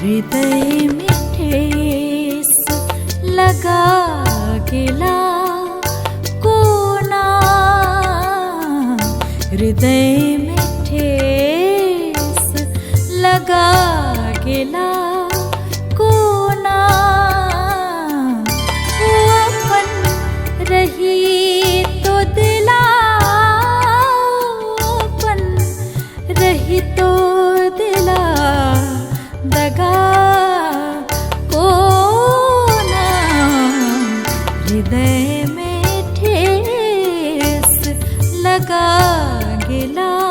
हृदय में ठेस लगा गेला कोना, हृदय में ठेस लगा गेला कोना। वो अपन रही तो दिला, अपन रही तो दिला दगा कोना, हृदय में ठेस लगा गेला।